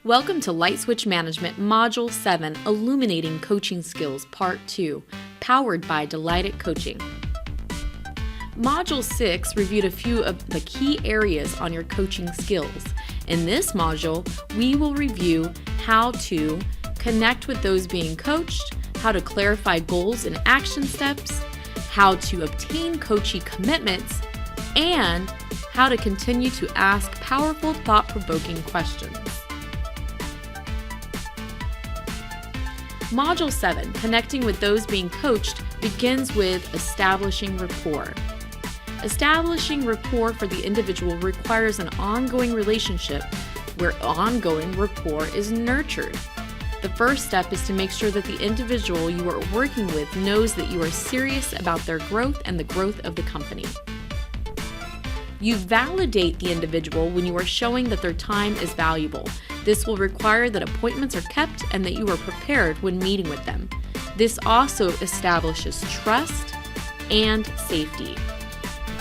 Welcome to LightSwitch Management Module 7, Illuminating Coaching Skills, Part 2, powered by Delighted Coaching. Module 6 reviewed a few of the key areas on your coaching skills. In this module, we will review how to connect with those being coached, how to clarify goals and action steps, how to obtain coachee commitments, and how to continue to ask powerful, thought-provoking questions. Module 7, Connecting with Those Being Coached, begins with establishing rapport. Establishing rapport for the individual requires an ongoing relationship where ongoing rapport is nurtured. The first step is to make sure that the individual you are working with knows that you are serious about their growth and the growth of the company. You validate the individual when you are showing that their time is valuable. This will require that appointments are kept and that you are prepared when meeting with them. This also establishes trust and safety.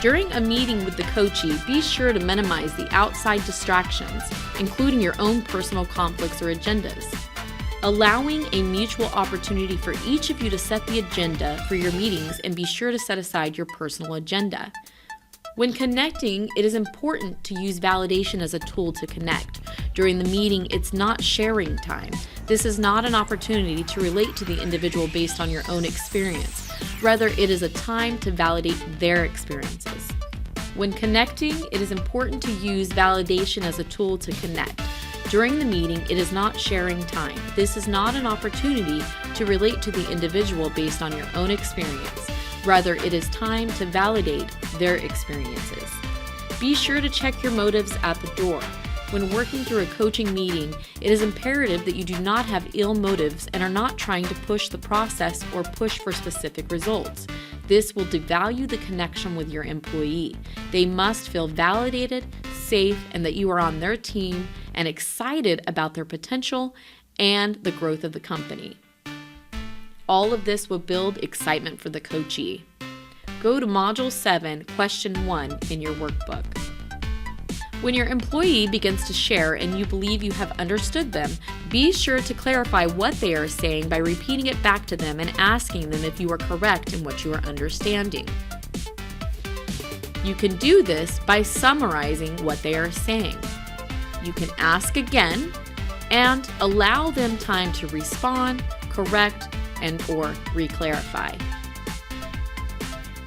During a meeting with the coachee, be sure to minimize the outside distractions, including your own personal conflicts or agendas. Allowing a mutual opportunity for each of you to set the agenda for your meetings, and be sure to set aside your personal agenda. When connecting, it is important to use validation as a tool to connect. During the meeting, it's not sharing time. This is not an opportunity to relate to the individual based on your own experience. Rather, it is a time to validate their experiences. When connecting, it is important to use validation as a tool to connect. During the meeting, it is not sharing time. This is not an opportunity to relate to the individual based on your own experience. Rather, it is time to validate their experiences. Be sure to check your motives at the door. When working through a coaching meeting, it is imperative that you do not have ill motives and are not trying to push the process or push for specific results. This will devalue the connection with your employee. They must feel validated, safe, and that you are on their team and excited about their potential and the growth of the company. All of this will build excitement for the coachee. Go to Module 7, Question 1 in your workbook. When your employee begins to share and you believe you have understood them, be sure to clarify what they are saying by repeating it back to them and asking them if you are correct in what you are understanding. You can do this by summarizing what they are saying. You can ask again and allow them time to respond, correct, and/or re-clarify.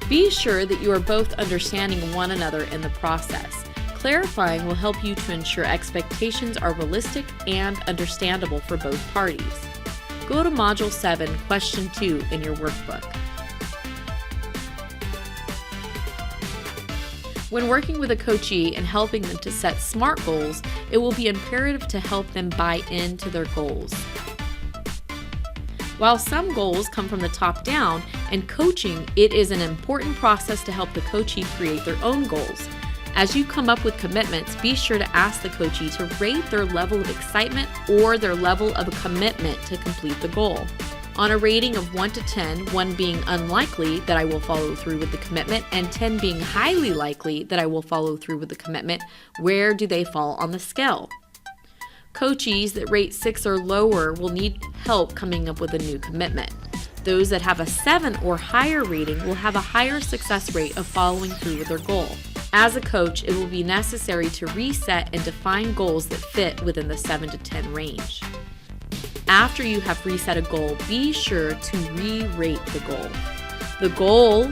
Be sure that you are both understanding one another in the process. Clarifying will help you to ensure expectations are realistic and understandable for both parties. Go to Module 7, Question 2 in your workbook. When working with a coachee and helping them to set SMART goals, it will be imperative to help them buy into their goals. While some goals come from the top down, in coaching, it is an important process to help the coachee create their own goals. As you come up with commitments, be sure to ask the coachee to rate their level of excitement or their level of commitment to complete the goal. On a rating of 1 to 10, 1 being unlikely that I will follow through with the commitment and 10 being highly likely that I will follow through with the commitment, where do they fall on the scale? Coachees that rate 6 or lower will need help coming up with a new commitment. Those that have a 7 or higher rating will have a higher success rate of following through with their goal. As a coach, it will be necessary to reset and define goals that fit within the 7 to 10 range. After you have reset a goal, be sure to re-rate the goal. The goal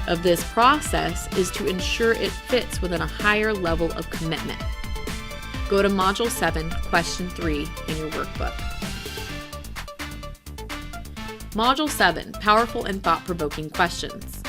of this process is to ensure it fits within a higher level of commitment. Go to Module 7, Question 3 in your workbook. Module 7, Powerful and Thought-Provoking Questions.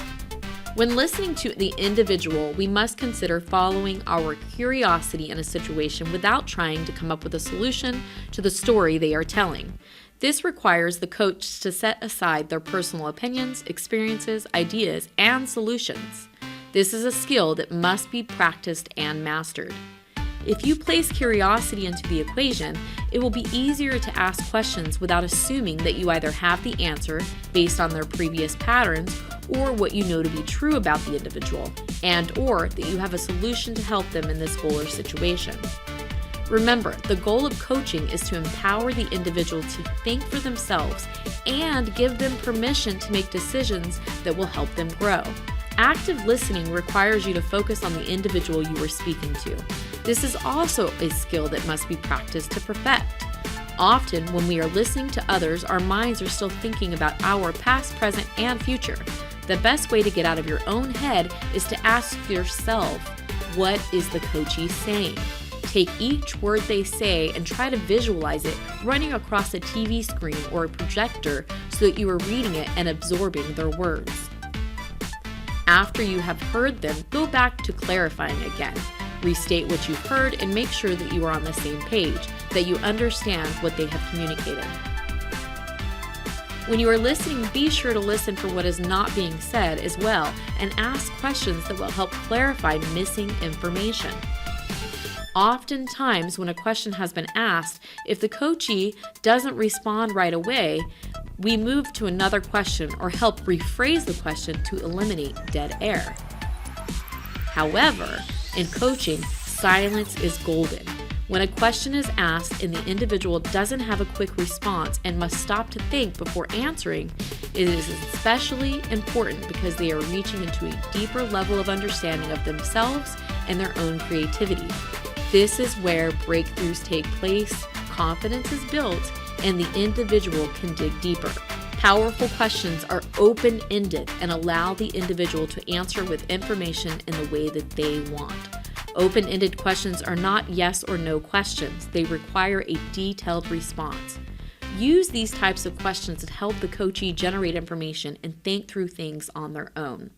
When listening to the individual, we must consider following our curiosity in a situation without trying to come up with a solution to the story they are telling. This requires the coach to set aside their personal opinions, experiences, ideas, and solutions. This is a skill that must be practiced and mastered. If you place curiosity into the equation, it will be easier to ask questions without assuming that you either have the answer based on their previous patterns or what you know to be true about the individual, and/or that you have a solution to help them in this goal or situation. Remember, the goal of coaching is to empower the individual to think for themselves and give them permission to make decisions that will help them grow. Active listening requires you to focus on the individual you are speaking to. This is also a skill that must be practiced to perfect. Often, when we are listening to others, our minds are still thinking about our past, present, and future. The best way to get out of your own head is to ask yourself, what is the coachee saying? Take each word they say and try to visualize it running across a TV screen or a projector so that you are reading it and absorbing their words. After you have heard them, go back to clarifying again. Restate what you've heard and make sure that you are on the same page, that you understand what they have communicated. When you are listening, be sure to listen for what is not being said as well and ask questions that will help clarify missing information. Oftentimes, when a question has been asked, if the coachee doesn't respond right away, we move to another question or help rephrase the question to eliminate dead air. However, in coaching, silence is golden. When a question is asked and the individual doesn't have a quick response and must stop to think before answering, it is especially important because they are reaching into a deeper level of understanding of themselves and their own creativity. This is where breakthroughs take place, confidence is built, and the individual can dig deeper. Powerful questions are open-ended and allow the individual to answer with information in the way that they want. Open-ended questions are not yes or no questions. They require a detailed response. Use these types of questions to help the coachee generate information and think through things on their own.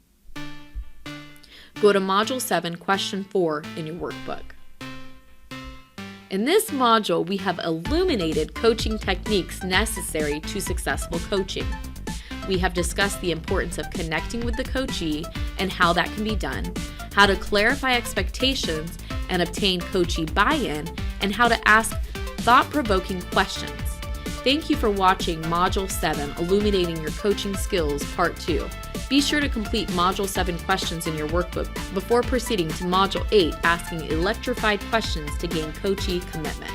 Go to Module 7, Question 4 in your workbook. In this module, we have illuminated coaching techniques necessary to successful coaching. We have discussed the importance of connecting with the coachee and how that can be done, how to clarify expectations and obtain coachee buy-in, and how to ask thought-provoking questions. Thank you for watching Module 7, Illuminating Your Coaching Skills, Part 2. Be sure to complete Module 7 questions in your workbook before proceeding to Module 8, asking electrified questions to gain coachee commitment.